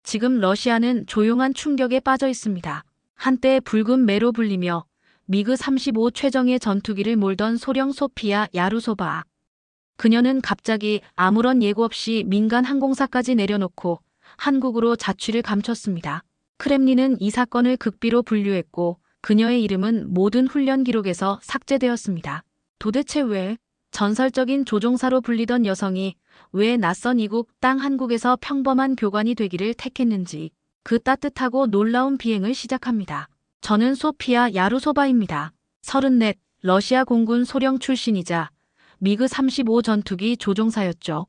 지금 러시아는 조용한 충격에 빠져 있습니다. 한때 붉은 매로 불리며 미그 35 최정예 전투기를 몰던 소령 소피아 야루소바. 그녀는 갑자기 아무런 예고 없이 민간 항공사까지 내려놓고 한국으로 자취를 감췄습니다. 크렘린은 이 사건을 극비로 분류했고 그녀의 이름은 모든 훈련 기록에서 삭제되었습니다. 도대체 왜 전설적인 조종사로 불리던 여성이 왜 낯선 이국 땅 한국에서 평범한 교관이 되기를 택했는지 그 따뜻하고 놀라운 비행을 시작합니다. 저는 소피아 야루소바입니다. 34, 러시아 공군 소령 출신이자 미그 35 전투기 조종사였죠.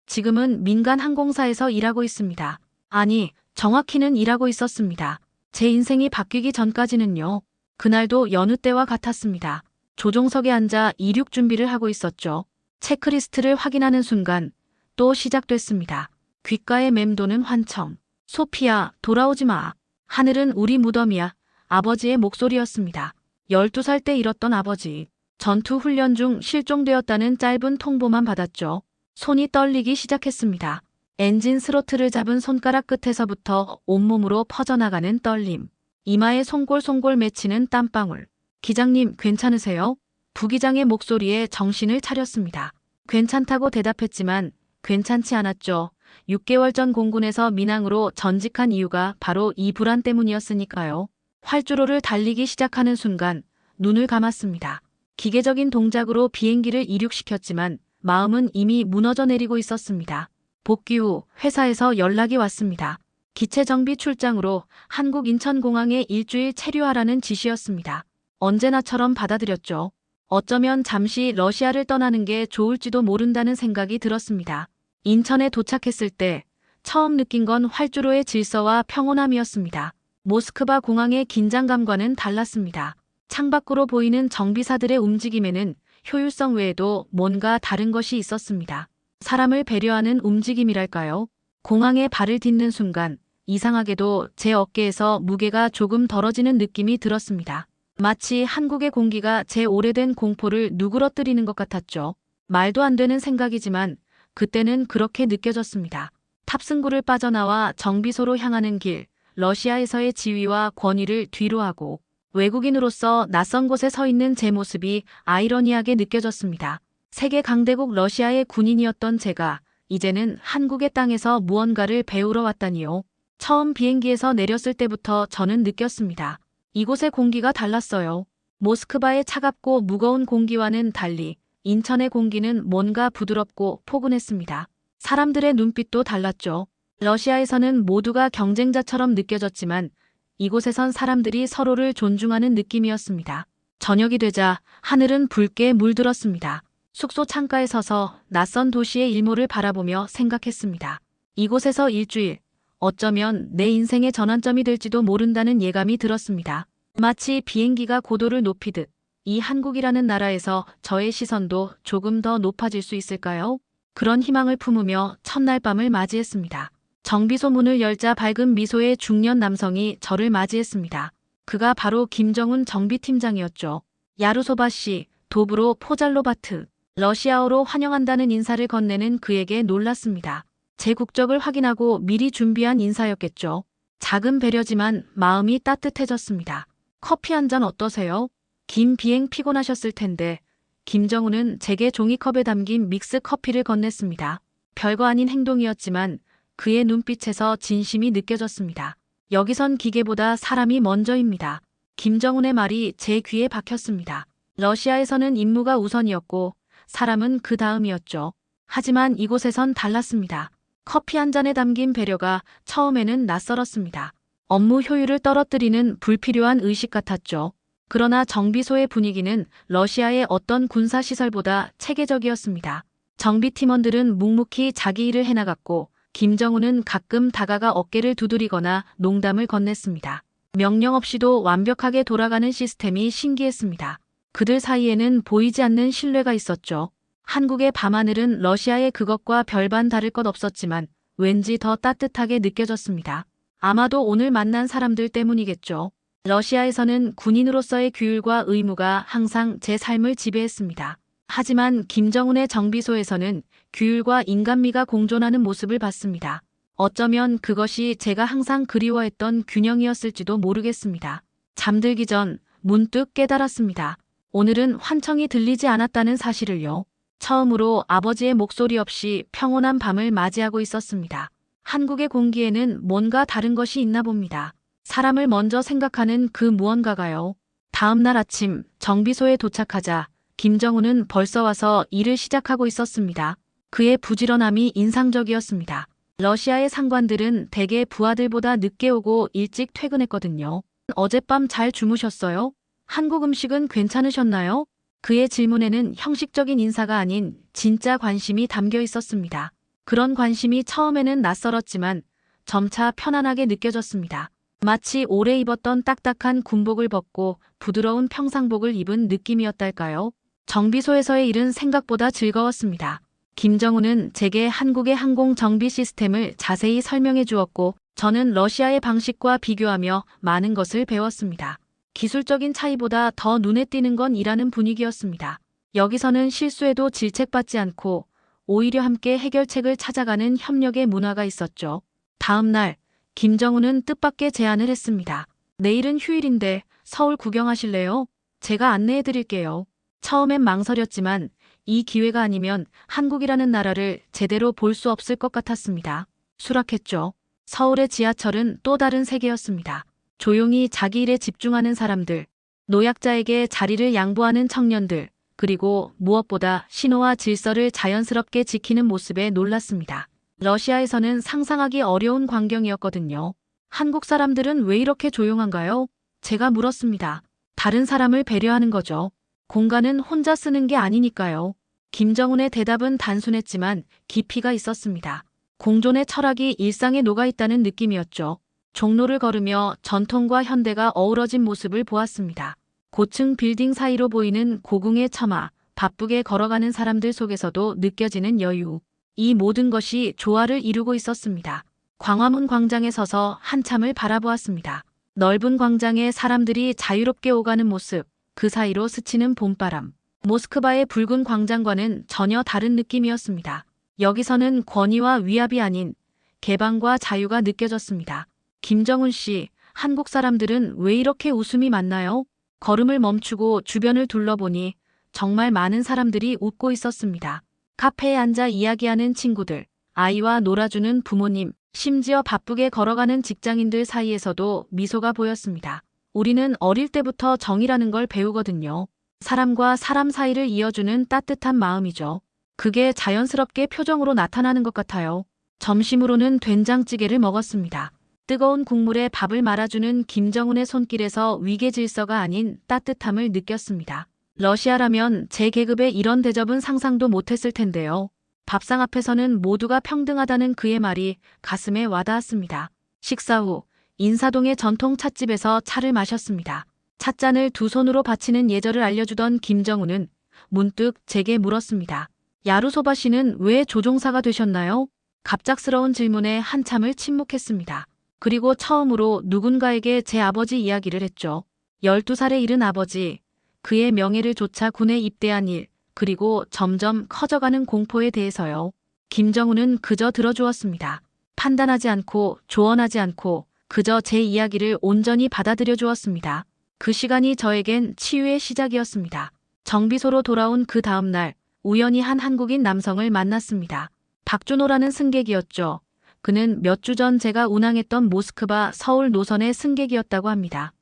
지금은 민간 항공사에서 일하고 있습니다. 아니, 정확히는 일하고 있었습니다. 제 인생이 바뀌기 전까지는요. 그날도 여느 때와 같았습니다. 조종석에 앉아 이륙 준비를 하고 있었죠. 체크리스트를 확인하는 순간 또 시작됐습니다. 귓가에 맴도는 환청. 소피아, 돌아오지 마. 하늘은 우리 무덤이야. 아버지의 목소리였습니다. 12살 때 잃었던 아버지. 전투 훈련 중 실종되었다는 짧은 통보만 받았죠. 손이 떨리기 시작했습니다. 엔진 스로틀을 잡은 손가락 끝에서부터 온몸으로 퍼져나가는 떨림. 이마에 송골송골 맺히는 땀방울. 기장님, 괜찮으세요? 부기장의 목소리에 정신을 차렸습니다. 괜찮다고 대답했지만 괜찮지 않았죠. 6개월 전 공군에서 민항으로 전직한 이유가 바로 이 불안 때문이었으니까요. 활주로를 달리기 시작하는 순간 눈을 감았습니다. 기계적인 동작으로 비행기를 이륙시켰지만 마음은 이미 무너져 내리고 있었습니다. 복귀 후 회사에서 연락이 왔습니다. 기체 정비 출장으로 한국 인천공항에 일주일 체류하라는 지시였습니다. 언제나처럼 받아들였죠. 어쩌면 잠시 러시아를 떠나는 게 좋을지도 모른다는 생각이 들었습니다. 인천에 도착했을 때 처음 느낀 건 활주로의 질서와 평온함이었습니다. 모스크바 공항의 긴장감과는 달랐습니다. 창밖으로 보이는 정비사들의 움직임에는 효율성 외에도 뭔가 다른 것이 있었습니다. 사람을 배려하는 움직임이랄까요? 공항에 발을 딛는 순간 이상하게도 제 어깨에서 무게가 조금 덜어지는 느낌이 들었습니다. 마치 한국의 공기가 제 오래된 공포를 누그러뜨리는 것 같았죠. 말도 안 되는 생각이지만 그때는 그렇게 느껴졌습니다. 탑승구를 빠져나와 정비소로 향하는 길, 러시아에서의 지위와 권위를 뒤로하고 외국인으로서 낯선 곳에 서 있는 제 모습이 아이러니하게 느껴졌습니다. 세계 강대국 러시아의 군인이었던 제가 이제는 한국의 땅에서 무언가를 배우러 왔다니요. 처음 비행기에서 내렸을 때부터 저는 느꼈습니다. 이곳의 공기가 달랐어요. 모스크바의 차갑고 무거운 공기와는 달리 인천의 공기는 뭔가 부드럽고 포근했습니다. 사람들의 눈빛도 달랐죠. 러시아에서는 모두가 경쟁자처럼 느껴졌지만 이곳에선 사람들이 서로를 존중하는 느낌이었습니다. 저녁이 되자 하늘은 붉게 물들었습니다. 숙소 창가에 서서 낯선 도시의 일몰을 바라보며 생각했습니다. 이곳에서 일주일, 어쩌면 내 인생의 전환점이 될지도 모른다는 예감이 들었습니다. 마치 비행기가 고도를 높이듯 이 한국이라는 나라에서 저의 시선도 조금 더 높아질 수 있을까요? 그런 희망을 품으며 첫날 밤을 맞이했습니다. 정비소 문을 열자 밝은 미소의 중년 남성이 저를 맞이했습니다. 그가 바로 김정훈 정비팀장이었죠. 야루소바 씨, 도브로 포잘로바트. 러시아어로 환영한다는 인사를 건네는 그에게 놀랐습니다. 제 국적을 확인하고 미리 준비한 인사였겠죠. 작은 배려지만 마음이 따뜻해졌습니다. 커피 한 잔 어떠세요? 긴 비행 피곤하셨을 텐데. 김정훈은 제게 종이컵에 담긴 믹스 커피를 건넸습니다. 별거 아닌 행동이었지만 그의 눈빛에서 진심이 느껴졌습니다. 여기선 기계보다 사람이 먼저입니다. 김정훈의 말이 제 귀에 박혔습니다. 러시아에서는 임무가 우선이었고 사람은 그 다음이었죠. 하지만 이곳에선 달랐습니다. 커피 한 잔에 담긴 배려가 처음에는 낯설었습니다. 업무 효율을 떨어뜨리는 불필요한 의식 같았죠. 그러나 정비소의 분위기는 러시아의 어떤 군사시설보다 체계적이었습니다. 정비팀원들은 묵묵히 자기 일을 해나갔고 김정훈은 가끔 다가가 어깨를 두드리거나 농담을 건넸습니다. 명령 없이도 완벽하게 돌아가는 시스템이 신기했습니다. 그들 사이에는 보이지 않는 신뢰가 있었죠. 한국의 밤하늘은 러시아의 그것과 별반 다를 것 없었지만 왠지 더 따뜻하게 느껴졌습니다. 아마도 오늘 만난 사람들 때문이겠죠. 러시아에서는 군인으로서의 규율과 의무가 항상 제 삶을 지배했습니다. 하지만 김정훈의 정비소에서는 규율과 인간미가 공존하는 모습을 봤습니다. 어쩌면 그것이 제가 항상 그리워했던 균형이었을지도 모르겠습니다. 잠들기 전 문득 깨달았습니다. 오늘은 환청이 들리지 않았다는 사실을요. 처음으로 아버지의 목소리 없이 평온한 밤을 맞이하고 있었습니다. 한국의 공기에는 뭔가 다른 것이 있나 봅니다. 사람을 먼저 생각하는 그 무언가가요. 다음 날 아침 정비소에 도착하자 김정우는 벌써 와서 일을 시작하고 있었습니다. 그의 부지런함이 인상적이었습니다. 러시아의 상관들은 대개 부하들보다 늦게 오고 일찍 퇴근했거든요. 어젯밤 잘 주무셨어요? 한국 음식은 괜찮으셨나요? 그의 질문에는 형식적인 인사가 아닌 진짜 관심이 담겨 있었습니다. 그런 관심이 처음에는 낯설었지만 점차 편안하게 느껴졌습니다. 마치 오래 입었던 딱딱한 군복을 벗고 부드러운 평상복을 입은 느낌이었달까요? 정비소에서의 일은 생각보다 즐거웠습니다. 김정우는 제게 한국의 항공 정비 시스템을 자세히 설명해 주었고 저는 러시아의 방식과 비교하며 많은 것을 배웠습니다. 기술적인 차이보다 더 눈에 띄는 건 일하는 분위기였습니다. 여기서는 실수해도 질책받지 않고 오히려 함께 해결책을 찾아가는 협력의 문화가 있었죠. 다음 날 김정우는 뜻밖의 제안을 했습니다. 내일은 휴일인데 서울 구경하실래요? 제가 안내해 드릴게요. 처음엔 망설였지만 이 기회가 아니면 한국이라는 나라를 제대로 볼 수 없을 것 같았습니다. 수락했죠. 서울의 지하철은 또 다른 세계였습니다. 조용히 자기 일에 집중하는 사람들, 노약자에게 자리를 양보하는 청년들, 그리고 무엇보다 신호와 질서를 자연스럽게 지키는 모습에 놀랐습니다. 러시아에서는 상상하기 어려운 광경이었거든요. 한국 사람들은 왜 이렇게 조용한가요? 제가 물었습니다. 다른 사람을 배려하는 거죠. 공간은 혼자 쓰는 게 아니니까요. 김정은의 대답은 단순했지만 깊이가 있었습니다. 공존의 철학이 일상에 녹아있다는 느낌이었죠. 종로를 걸으며 전통과 현대가 어우러진 모습을 보았습니다. 고층 빌딩 사이로 보이는 고궁의 처마, 바쁘게 걸어가는 사람들 속에서도 느껴지는 여유. 이 모든 것이 조화를 이루고 있었습니다. 광화문 광장에 서서 한참을 바라보았습니다. 넓은 광장에 사람들이 자유롭게 오가는 모습, 그 사이로 스치는 봄바람. 모스크바의 붉은 광장과는 전혀 다른 느낌이었습니다. 여기서는 권위와 위압이 아닌 개방과 자유가 느껴졌습니다. 김정은 씨, 한국 사람들은 왜 이렇게 웃음이 많나요? 걸음을 멈추고 주변을 둘러보니 정말 많은 사람들이 웃고 있었습니다. 카페에 앉아 이야기하는 친구들, 아이와 놀아주는 부모님, 심지어 바쁘게 걸어가는 직장인들 사이에서도 미소가 보였습니다. 우리는 어릴 때부터 정이라는 걸 배우거든요. 사람과 사람 사이를 이어주는 따뜻한 마음이죠. 그게 자연스럽게 표정으로 나타나는 것 같아요. 점심으로는 된장찌개를 먹었습니다. 뜨거운 국물에 밥을 말아주는 김정은의 손길에서 위계 질서가 아닌 따뜻함을 느꼈습니다. 러시아라면 제 계급에 이런 대접은 상상도 못했을 텐데요. 밥상 앞에서는 모두가 평등하다는 그의 말이 가슴에 와닿았습니다. 식사 후 인사동의 전통 찻집에서 차를 마셨습니다. 찻잔을 두 손으로 받치는 예절을 알려주던 김정우는 문득 제게 물었습니다. 야루소바 씨는 왜 조종사가 되셨나요? 갑작스러운 질문에 한참을 침묵했습니다. 그리고 처음으로 누군가에게 제 아버지 이야기를 했죠. 12살에 이른 아버지, 그의 명예를 좇아 군에 입대한 일, 그리고 점점 커져가는 공포에 대해서요. 김정우는 그저 들어주었습니다. 판단하지 않고 조언하지 않고 그저 제 이야기를 온전히 받아들여 주었습니다. 그 시간이 저에겐 치유의 시작이었습니다. 정비소로 돌아온 그 다음 날 우연히 한 한국인 남성을 만났습니다. 박준호라는 승객이었죠. 그는 몇 주 전 제가 운항했던 모스크바 서울 노선의 승객이었다고 합니다.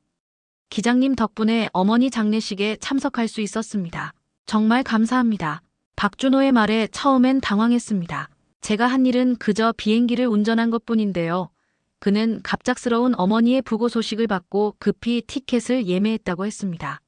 기장님 덕분에 어머니 장례식에 참석할 수 있었습니다. 정말 감사합니다. 박준호의 말에 처음엔 당황했습니다. 제가 한 일은 그저 비행기를 운전한 것뿐인데요. 그는 갑작스러운 어머니의 부고 소식을 받고 급히 티켓을 예매했다고 했습니다.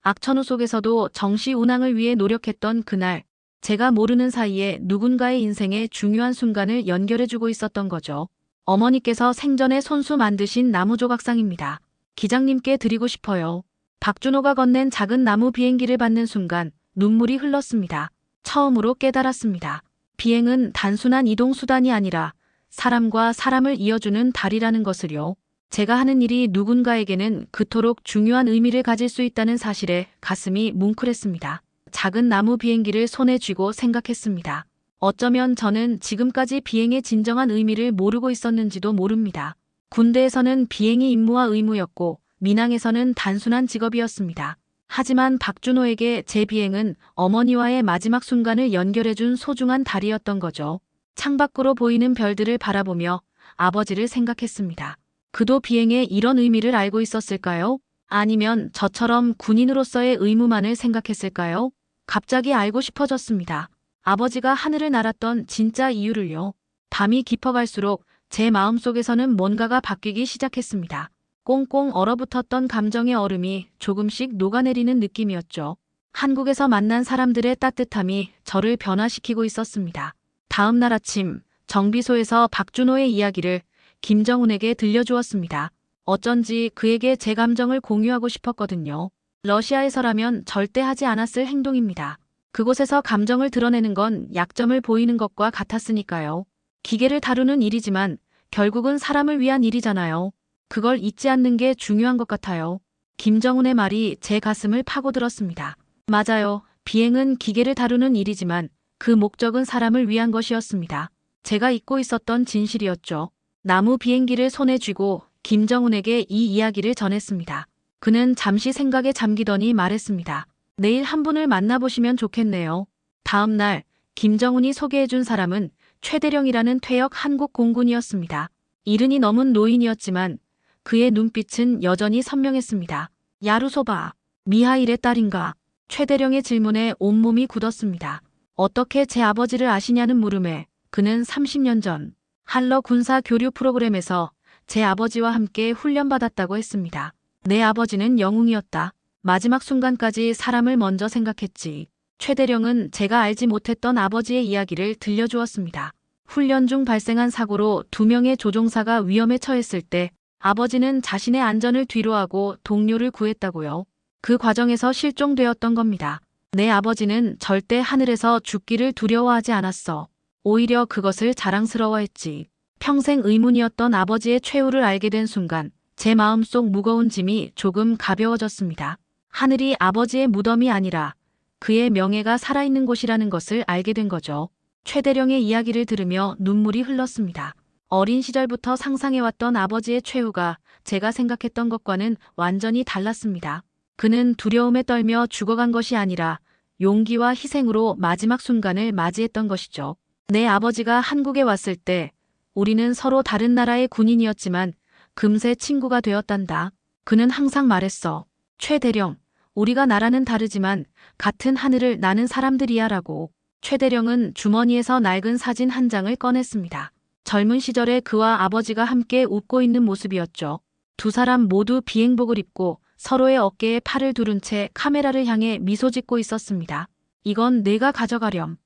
악천후 속에서도 정시 운항을 위해 노력했던 그날, 제가 모르는 사이에 누군가의 인생의 중요한 순간을 연결해주고 있었던 거죠. 어머니께서 생전에 손수 만드신 나무 조각상입니다. 기장님께 드리고 싶어요. 박준호가 건넨 작은 나무 비행기를 받는 순간 눈물이 흘렀습니다. 처음으로 깨달았습니다. 비행은 단순한 이동 수단이 아니라 사람과 사람을 이어주는 다리라는 것을요. 제가 하는 일이 누군가에게는 그토록 중요한 의미를 가질 수 있다는 사실에 가슴이 뭉클했습니다. 작은 나무 비행기를 손에 쥐고 생각했습니다. 어쩌면 저는 지금까지 비행의 진정한 의미를 모르고 있었는지도 모릅니다. 군대에서는 비행이 임무와 의무였고 민항에서는 단순한 직업이었습니다. 하지만 박준호에게 제 비행은 어머니와의 마지막 순간을 연결해준 소중한 다리였던 거죠. 창밖으로 보이는 별들을 바라보며 아버지를 생각했습니다. 그도 비행의 이런 의미를 알고 있었을까요? 아니면 저처럼 군인으로서의 의무만을 생각했을까요? 갑자기 알고 싶어졌습니다. 아버지가 하늘을 날았던 진짜 이유를요. 밤이 깊어갈수록 제 마음속에서는 뭔가가 바뀌기 시작했습니다. 꽁꽁 얼어붙었던 감정의 얼음이 조금씩 녹아내리는 느낌이었죠. 한국에서 만난 사람들의 따뜻함이 저를 변화시키고 있었습니다. 다음 날 아침 정비소에서 박준호의 이야기를 김정훈에게 들려주었습니다. 어쩐지 그에게 제 감정을 공유하고 싶었거든요. 러시아에서라면 절대 하지 않았을 행동입니다. 그곳에서 감정을 드러내는 건 약점을 보이는 것과 같았으니까요. 기계를 다루는 일이지만 결국은 사람을 위한 일이잖아요. 그걸 잊지 않는 게 중요한 것 같아요. 김정훈의 말이 제 가슴을 파고들었습니다. 맞아요. 비행은 기계를 다루는 일이지만 그 목적은 사람을 위한 것이었습니다. 제가 잊고 있었던 진실이었죠. 나무 비행기를 손에 쥐고 김정훈에게 이 이야기를 전했습니다. 그는 잠시 생각에 잠기더니 말했습니다. 내일 한 분을 만나보시면 좋겠네요. 다음 날 김정훈이 소개해준 사람은 최대령이라는 퇴역 한국 공군이었습니다. 이른이 넘은 노인이었지만 그의 눈빛은 여전히 선명했습니다. 야루소바, 미하일의 딸인가? 최대령의 질문에 온몸이 굳었습니다. 어떻게 제 아버지를 아시냐는 물음에 그는 30년 전 한러 군사 교류 프로그램에서 제 아버지와 함께 훈련받았다고 했습니다. 내 아버지는 영웅이었다. 마지막 순간까지 사람을 먼저 생각했지. 최대령은 제가 알지 못했던 아버지의 이야기를 들려주었습니다. 훈련 중 발생한 사고로 2명의 조종사가 위험에 처했을 때 아버지는 자신의 안전을 뒤로하고 동료를 구했다고요. 그 과정에서 실종되었던 겁니다. 내 아버지는 절대 하늘에서 죽기를 두려워하지 않았어. 오히려 그것을 자랑스러워했지. 평생 의문이었던 아버지의 최후를 알게 된 순간 제 마음속 무거운 짐이 조금 가벼워졌습니다. 하늘이 아버지의 무덤이 아니라 그의 명예가 살아있는 곳이라는 것을 알게 된 거죠. 최대령의 이야기를 들으며 눈물이 흘렀습니다. 어린 시절부터 상상해왔던 아버지의 최후가 제가 생각했던 것과는 완전히 달랐습니다. 그는 두려움에 떨며 죽어간 것이 아니라 용기와 희생으로 마지막 순간을 맞이했던 것이죠. 내 아버지가 한국에 왔을 때 우리는 서로 다른 나라의 군인이었지만 금세 친구가 되었단다. 그는 항상 말했어. 최대령, 우리가 나라는 다르지만 같은 하늘을 나는 사람들이야 라고. 최대령은 주머니에서 낡은 사진 한 장을 꺼냈습니다. 젊은 시절에 그와 아버지가 함께 웃고 있는 모습이었죠. 두 사람 모두 비행복을 입고 서로의 어깨에 팔을 두른 채 카메라를 향해 미소 짓고 있었습니다. 이건 내가 가져가렴.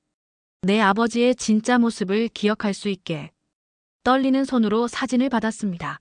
내 아버지의 진짜 모습을 기억할 수 있게. 떨리는 손으로 사진을 받았습니다.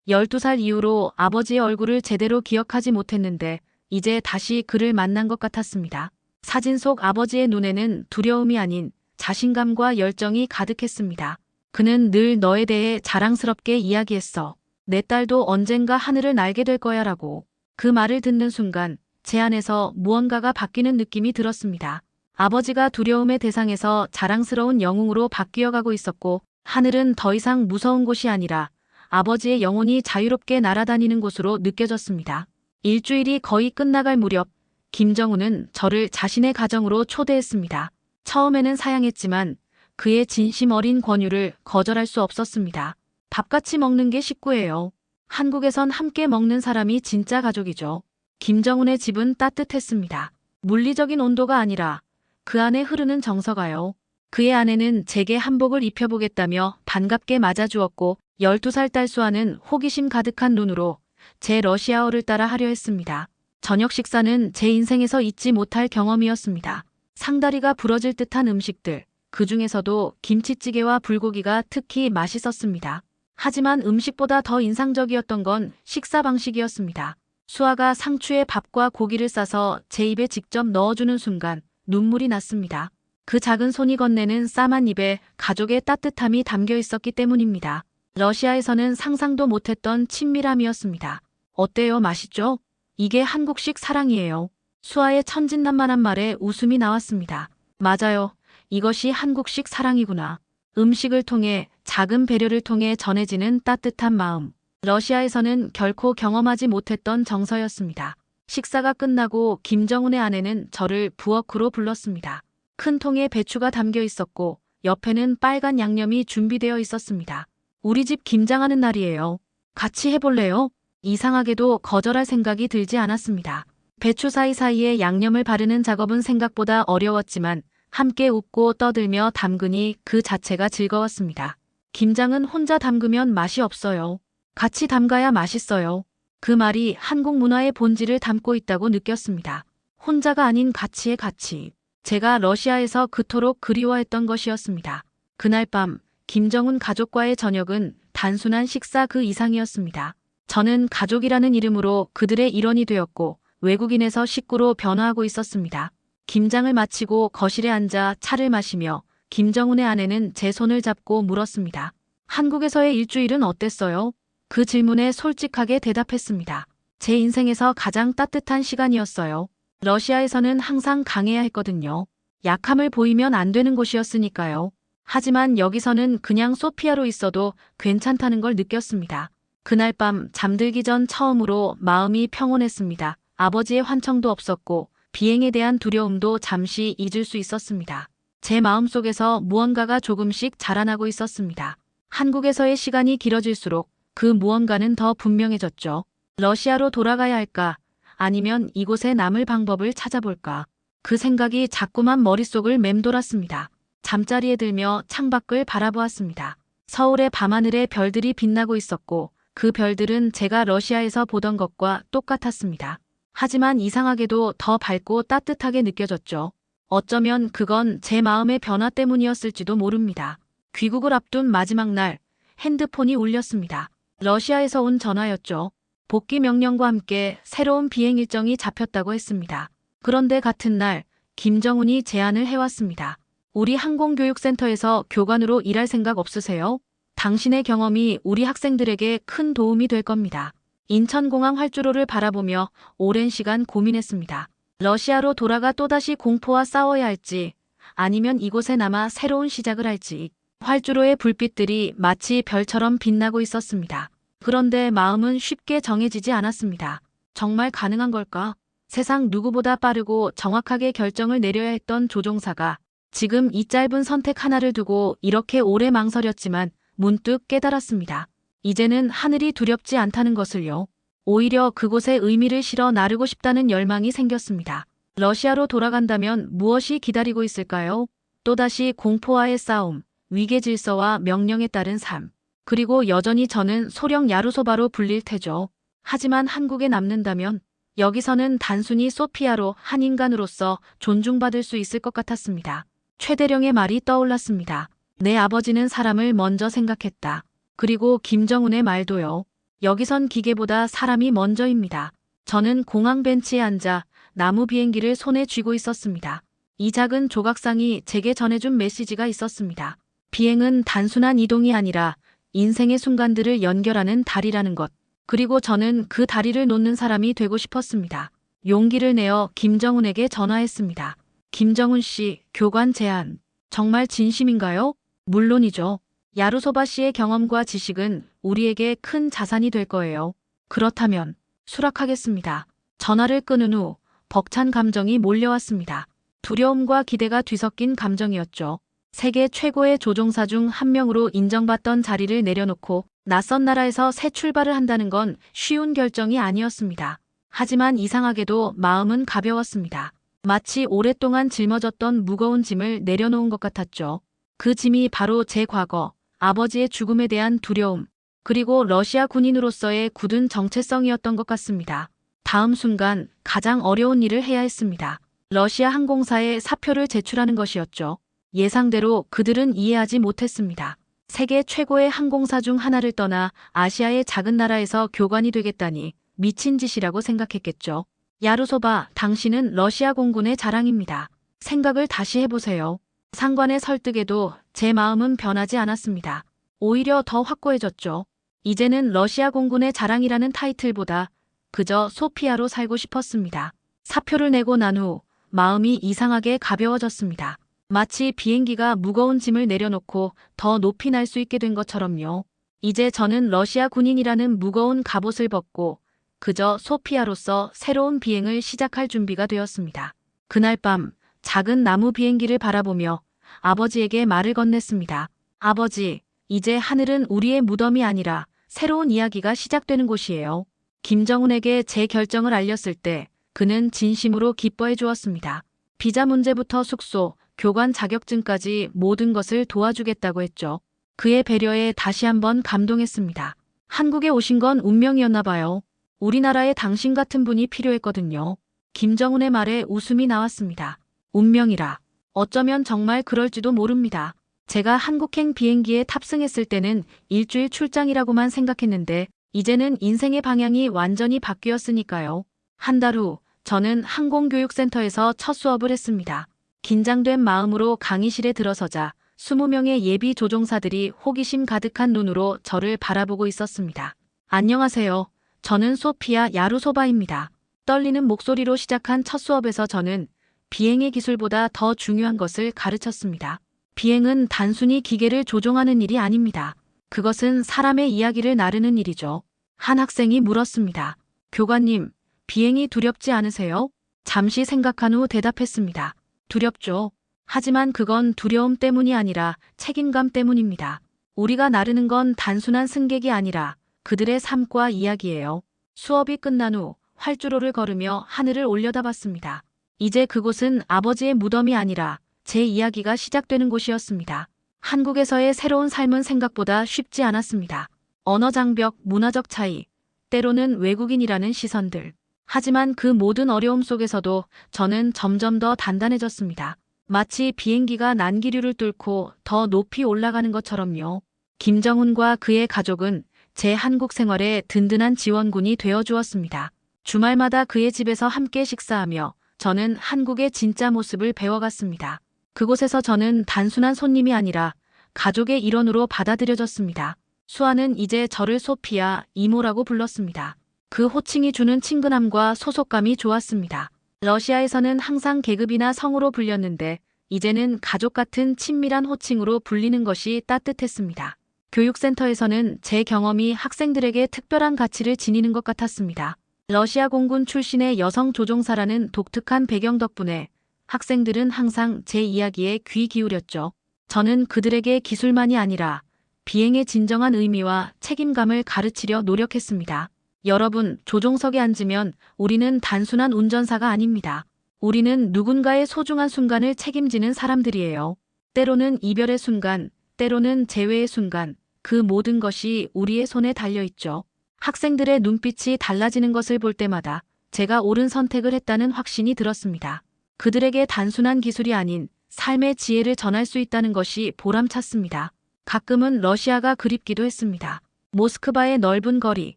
12살 이후로 아버지의 얼굴을 제대로 기억하지 못했는데 이제 다시 그를 만난 것 같았습니다. 사진 속 아버지의 눈에는 두려움이 아닌 자신감과 열정이 가득했습니다. 그는 늘 너에 대해 자랑스럽게 이야기했어. 내 딸도 언젠가 하늘을 날게 될 거야 라고. 그 말을 듣는 순간 제 안에서 무언가가 바뀌는 느낌이 들었습니다. 아버지가 두려움의 대상에서 자랑스러운 영웅으로 바뀌어가고 있었고 하늘은 더 이상 무서운 곳이 아니라 아버지의 영혼이 자유롭게 날아다니는 곳으로 느껴졌습니다. 일주일이 거의 끝나갈 무렵 김정훈은 저를 자신의 가정으로 초대했습니다. 처음에는 사양했지만 그의 진심 어린 권유를 거절할 수 없었습니다. 밥같이 먹는 게 식구예요. 한국에선 함께 먹는 사람이 진짜 가족이죠. 김정훈의 집은 따뜻했습니다. 물리적인 온도가 아니라 그 안에 흐르는 정서가요. 그의 아내는 제게 한복을 입혀보겠다며 반갑게 맞아주었고 12살 딸 수아는 호기심 가득한 눈으로 제 러시아어를 따라 하려 했습니다. 저녁 식사는 제 인생에서 잊지 못할 경험이었습니다. 상다리가 부러질 듯한 음식들, 그 중에서도 김치찌개와 불고기가 특히 맛있었습니다. 하지만 음식보다 더 인상적이었던 건 식사 방식이었습니다. 수아가 상추에 밥과 고기를 싸서 제 입에 직접 넣어주는 순간 눈물이 났습니다. 그 작은 손이 건네는 쌈한 입에 가족의 따뜻함이 담겨 있었기 때문입니다. 러시아에서는 상상도 못했던 친밀함이었습니다. 어때요? 맛있죠? 이게 한국식 사랑이에요. 수아의 천진난만한 말에 웃음이 나왔습니다. 맞아요. 이것이 한국식 사랑이구나. 음식을 통해, 작은 배려를 통해 전해지는 따뜻한 마음. 러시아에서는 결코 경험하지 못했던 정서였습니다. 식사가 끝나고 김정은의 아내는 저를 부엌으로 불렀습니다. 큰 통에 배추가 담겨 있었고 옆에는 빨간 양념이 준비되어 있었습니다. 우리 집 김장하는 날이에요. 같이 해볼래요? 이상하게도 거절할 생각이 들지 않았습니다. 배추 사이사이에 양념을 바르는 작업은 생각보다 어려웠지만 함께 웃고 떠들며 담그니 그 자체가 즐거웠습니다. 김장은 혼자 담그면 맛이 없어요. 같이 담가야 맛있어요. 그 말이 한국 문화의 본질을 담고 있다고 느꼈습니다. 혼자가 아닌 가치의 가치. 제가 러시아에서 그토록 그리워했던 것이었습니다. 그날 밤 김정은 가족과의 저녁은 단순한 식사 그 이상이었습니다. 저는 가족이라는 이름으로 그들의 일원이 되었고 외국인에서 식구로 변화하고 있었습니다. 김장을 마치고 거실에 앉아 차를 마시며 김정은의 아내는 제 손을 잡고 물었습니다. 한국에서의 일주일은 어땠어요? 그 질문에 솔직하게 대답했습니다. 제 인생에서 가장 따뜻한 시간이었어요. 러시아에서는 항상 강해야 했거든요. 약함을 보이면 안 되는 곳이었으니까요. 하지만 여기서는 그냥 소피아로 있어도 괜찮다는 걸 느꼈습니다. 그날 밤 잠들기 전 처음으로 마음이 평온했습니다. 아버지의 환청도 없었고 비행에 대한 두려움도 잠시 잊을 수 있었습니다. 제 마음속에서 무언가가 조금씩 자라나고 있었습니다. 한국에서의 시간이 길어질수록 그 무언가는 더 분명해졌죠. 러시아로 돌아가야 할까? 아니면 이곳에 남을 방법을 찾아볼까? 그 생각이 자꾸만 머릿속을 맴돌았습니다. 잠자리에 들며 창밖을 바라보았습니다. 서울의 밤하늘에 별들이 빛나고 있었고 그 별들은 제가 러시아에서 보던 것과 똑같았습니다. 하지만 이상하게도 더 밝고 따뜻하게 느껴졌죠. 어쩌면 그건 제 마음의 변화 때문이었을지도 모릅니다. 귀국을 앞둔 마지막 날 핸드폰이 울렸습니다. 러시아에서 온 전화였죠. 복귀 명령과 함께 새로운 비행 일정이 잡혔다고 했습니다. 그런데 같은 날 김정은이 제안을 해왔습니다. 우리 항공교육센터에서 교관으로 일할 생각 없으세요? 당신의 경험이 우리 학생들에게 큰 도움이 될 겁니다. 인천공항 활주로를 바라보며 오랜 시간 고민했습니다. 러시아로 돌아가 또다시 공포와 싸워야 할지 아니면 이곳에 남아 새로운 시작을 할지. 활주로의 불빛들이 마치 별처럼 빛나고 있었습니다. 그런데 마음은 쉽게 정해지지 않았습니다. 정말 가능한 걸까? 세상 누구보다 빠르고 정확하게 결정을 내려야 했던 조종사가 지금 이 짧은 선택 하나를 두고 이렇게 오래 망설였지만 문득 깨달았습니다. 이제는 하늘이 두렵지 않다는 것을요. 오히려 그곳에 의미를 실어 나르고 싶다는 열망이 생겼습니다. 러시아로 돌아간다면 무엇이 기다리고 있을까요? 또다시 공포와의 싸움, 위계 질서와 명령에 따른 삶. 그리고 여전히 저는 소령 야루소바로 불릴 테죠. 하지만 한국에 남는다면 여기서는 단순히 소피아로 한 인간으로서 존중받을 수 있을 것 같았습니다. 최대령의 말이 떠올랐습니다. 내 아버지는 사람을 먼저 생각했다. 그리고 김정은의 말도요. 여기선 기계보다 사람이 먼저입니다. 저는 공항 벤치에 앉아 나무 비행기를 손에 쥐고 있었습니다. 이 작은 조각상이 제게 전해준 메시지가 있었습니다. 비행은 단순한 이동이 아니라 인생의 순간들을 연결하는 다리라는 것. 그리고 저는 그 다리를 놓는 사람이 되고 싶었습니다. 용기를 내어 김정은에게 전화했습니다. 김정은 씨, 교관 제안. 정말 진심인가요? 물론이죠. 야루소바 씨의 경험과 지식은 우리에게 큰 자산이 될 거예요. 그렇다면 수락하겠습니다. 전화를 끊은 후 벅찬 감정이 몰려왔습니다. 두려움과 기대가 뒤섞인 감정이었죠. 세계 최고의 조종사 중 한 명으로 인정받던 자리를 내려놓고 낯선 나라에서 새 출발을 한다는 건 쉬운 결정이 아니었습니다. 하지만 이상하게도 마음은 가벼웠습니다. 마치 오랫동안 짊어졌던 무거운 짐을 내려놓은 것 같았죠. 그 짐이 바로 제 과거, 아버지의 죽음에 대한 두려움, 그리고 러시아 군인으로서의 굳은 정체성이었던 것 같습니다. 다음 순간 가장 어려운 일을 해야 했습니다. 러시아 항공사에 사표를 제출하는 것이었죠. 예상대로 그들은 이해하지 못했습니다. 세계 최고의 항공사 중 하나를 떠나 아시아의 작은 나라에서 교관이 되겠다니 미친 짓이라고 생각했겠죠. 야루소바, 당신은 러시아 공군의 자랑입니다. 생각을 다시 해보세요. 상관의 설득에도 제 마음은 변하지 않았습니다. 오히려 더 확고해졌죠. 이제는 러시아 공군의 자랑이라는 타이틀보다 그저 소피아로 살고 싶었습니다. 사표를 내고 난 후 마음이 이상하게 가벼워졌습니다. 마치 비행기가 무거운 짐을 내려놓고 더 높이 날 수 있게 된 것처럼요. 이제 저는 러시아 군인이라는 무거운 갑옷을 벗고 그저 소피아로서 새로운 비행을 시작할 준비가 되었습니다. 그날 밤 작은 나무 비행기를 바라보며 아버지에게 말을 건넸습니다. 아버지, 이제 하늘은 우리의 무덤이 아니라 새로운 이야기가 시작되는 곳이에요. 김정은에게 제 결정을 알렸을 때 그는 진심으로 기뻐해 주었습니다. 비자 문제부터 숙소, 교관 자격증까지 모든 것을 도와주겠다고 했죠. 그의 배려에 다시 한번 감동했습니다. 한국에 오신 건 운명이었나 봐요. 우리나라에 당신 같은 분이 필요했거든요. 김정은의 말에 웃음이 나왔습니다. 운명이라. 어쩌면 정말 그럴지도 모릅니다. 제가 한국행 비행기에 탑승했을 때는 일주일 출장이라고만 생각했는데 이제는 인생의 방향이 완전히 바뀌었으니까요. 한 달 후 저는 항공교육센터에서 첫 수업을 했습니다. 긴장된 마음으로 강의실에 들어서자 20명의 예비 조종사들이 호기심 가득한 눈으로 저를 바라보고 있었습니다. 안녕하세요. 저는 소피아 야루소바입니다. 떨리는 목소리로 시작한 첫 수업에서 저는 비행의 기술보다 더 중요한 것을 가르쳤습니다. 비행은 단순히 기계를 조종하는 일이 아닙니다. 그것은 사람의 이야기를 나르는 일이죠. 한 학생이 물었습니다. 교관님, 비행이 두렵지 않으세요? 잠시 생각한 후 대답했습니다. 두렵죠. 하지만 그건 두려움 때문이 아니라 책임감 때문입니다. 우리가 나르는 건 단순한 승객이 아니라 그들의 삶과 이야기예요. 수업이 끝난 후 활주로를 걸으며 하늘을 올려다봤습니다. 이제 그곳은 아버지의 무덤이 아니라 제 이야기가 시작되는 곳이었습니다. 한국에서의 새로운 삶은 생각보다 쉽지 않았습니다. 언어 장벽, 문화적 차이, 때로는 외국인이라는 시선들. 하지만 그 모든 어려움 속에서도 저는 점점 더 단단해졌습니다. 마치 비행기가 난기류를 뚫고 더 높이 올라가는 것처럼요. 김정은과 그의 가족은 제 한국 생활에 든든한 지원군이 되어주었습니다. 주말마다 그의 집에서 함께 식사하며 저는 한국의 진짜 모습을 배워갔습니다. 그곳에서 저는 단순한 손님이 아니라 가족의 일원으로 받아들여졌습니다. 수아는 이제 저를 소피아, 이모라고 불렀습니다. 그 호칭이 주는 친근함과 소속감이 좋았습니다. 러시아에서는 항상 계급이나 성으로 불렸는데 이제는 가족 같은 친밀한 호칭으로 불리는 것이 따뜻했습니다. 교육센터에서는 제 경험이 학생들에게 특별한 가치를 지니는 것 같았습니다. 러시아 공군 출신의 여성 조종사라는 독특한 배경 덕분에 학생들은 항상 제 이야기에 귀 기울였죠. 저는 그들에게 기술만이 아니라 비행의 진정한 의미와 책임감을 가르치려 노력했습니다. 여러분, 조종석에 앉으면 우리는 단순한 운전사가 아닙니다. 우리는 누군가의 소중한 순간을 책임지는 사람들이에요. 때로는 이별의 순간, 때로는 재회의 순간, 그 모든 것이 우리의 손에 달려있죠. 학생들의 눈빛이 달라지는 것을 볼 때마다 제가 옳은 선택을 했다는 확신이 들었습니다. 그들에게 단순한 기술이 아닌 삶의 지혜를 전할 수 있다는 것이 보람찼습니다. 가끔은 러시아가 그립기도 했습니다. 모스크바의 넓은 거리,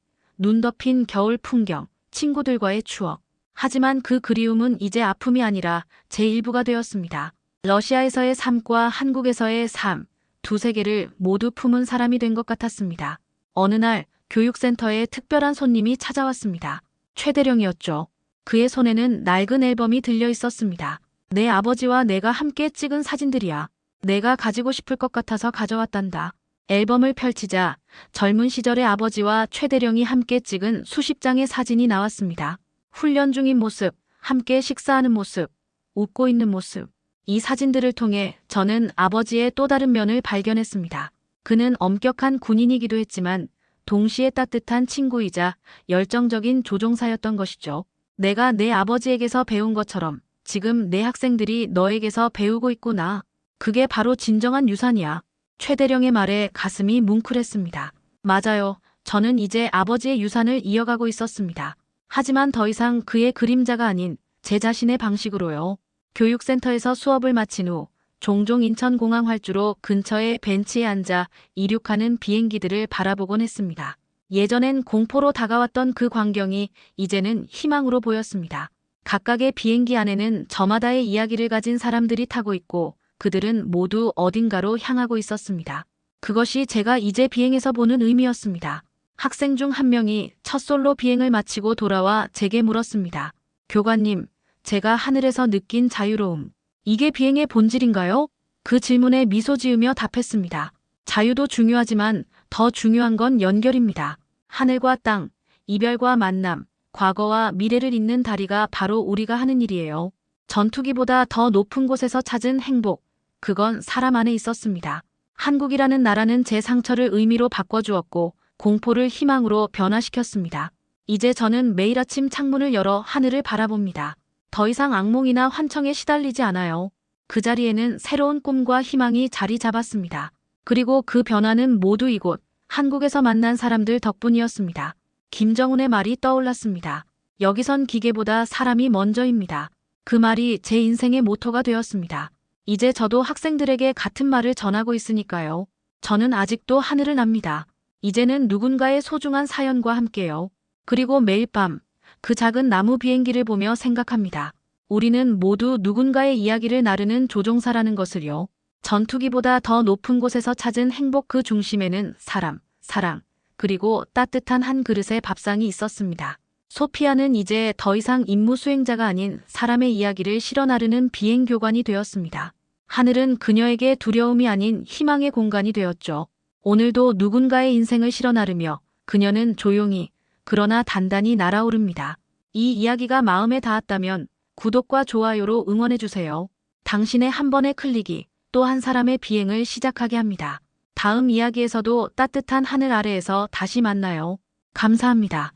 눈 덮인 겨울 풍경, 친구들과의 추억. 하지만 그 그리움은 이제 아픔이 아니라 제 일부가 되었습니다. 러시아에서의 삶과 한국에서의 삶, 두 세계를 모두 품은 사람이 된 것 같았습니다. 어느 날 교육센터에 특별한 손님이 찾아왔습니다. 최대령이었죠. 그의 손에는 낡은 앨범이 들려 있었습니다. 내 아버지와 내가 함께 찍은 사진들이야. 내가 가지고 싶을 것 같아서 가져왔단다. 앨범을 펼치자 젊은 시절의 아버지와 최대령이 함께 찍은 수십 장의 사진이 나왔습니다. 훈련 중인 모습, 함께 식사하는 모습, 웃고 있는 모습. 이 사진들을 통해 저는 아버지의 또 다른 면을 발견했습니다. 그는 엄격한 군인이기도 했지만 동시에 따뜻한 친구이자 열정적인 조종사였던 것이죠. 내가 내 아버지에게서 배운 것처럼 지금 내 학생들이 너에게서 배우고 있구나. 그게 바로 진정한 유산이야. 최대령의 말에 가슴이 뭉클했습니다. 맞아요. 저는 이제 아버지의 유산을 이어가고 있었습니다. 하지만 더 이상 그의 그림자가 아닌 제 자신의 방식으로요. 교육센터에서 수업을 마친 후 종종 인천공항 활주로 근처의 벤치에 앉아 이륙하는 비행기들을 바라보곤 했습니다. 예전엔 공포로 다가왔던 그 광경이 이제는 희망으로 보였습니다. 각각의 비행기 안에는 저마다의 이야기를 가진 사람들이 타고 있고 그들은 모두 어딘가로 향하고 있었습니다. 그것이 제가 이제 비행에서 보는 의미였습니다. 학생 중 한 명이 첫 솔로 비행을 마치고 돌아와 제게 물었습니다. 교관님, 제가 하늘에서 느낀 자유로움, 이게 비행의 본질인가요? 그 질문에 미소 지으며 답했습니다. 자유도 중요하지만 더 중요한 건 연결입니다. 하늘과 땅, 이별과 만남, 과거와 미래를 잇는 다리가 바로 우리가 하는 일이에요. 전투기보다 더 높은 곳에서 찾은 행복, 그건 사람 안에 있었습니다. 한국이라는 나라는 제 상처를 의미로 바꿔주었고 공포를 희망으로 변화시켰습니다. 이제 저는 매일 아침 창문을 열어 하늘을 바라봅니다. 더 이상 악몽이나 환청에 시달리지 않아요. 그 자리에는 새로운 꿈과 희망이 자리 잡았습니다. 그리고 그 변화는 모두 이곳 한국에서 만난 사람들 덕분이었습니다. 김정은의 말이 떠올랐습니다. 여기선 기계보다 사람이 먼저입니다. 그 말이 제 인생의 모토가 되었습니다. 이제 저도 학생들에게 같은 말을 전하고 있으니까요. 저는 아직도 하늘을 납니다. 이제는 누군가의 소중한 사연과 함께요. 그리고 매일 밤 그 작은 나무 비행기를 보며 생각합니다. 우리는 모두 누군가의 이야기를 나르는 조종사라는 것을요. 전투기보다 더 높은 곳에서 찾은 행복 그 중심에는 사람, 사랑, 그리고 따뜻한 한 그릇의 밥상이 있었습니다. 소피아는 이제 더 이상 임무 수행자가 아닌 사람의 이야기를 실어 나르는 비행교관이 되었습니다. 하늘은 그녀에게 두려움이 아닌 희망의 공간이 되었죠. 오늘도 누군가의 인생을 실어 나르며 그녀는 조용히 그러나 단단히 날아오릅니다. 이 이야기가 마음에 닿았다면 구독과 좋아요로 응원해주세요. 당신의 한 번의 클릭이 또 한 사람의 비행을 시작하게 합니다. 다음 이야기에서도 따뜻한 하늘 아래에서 다시 만나요. 감사합니다.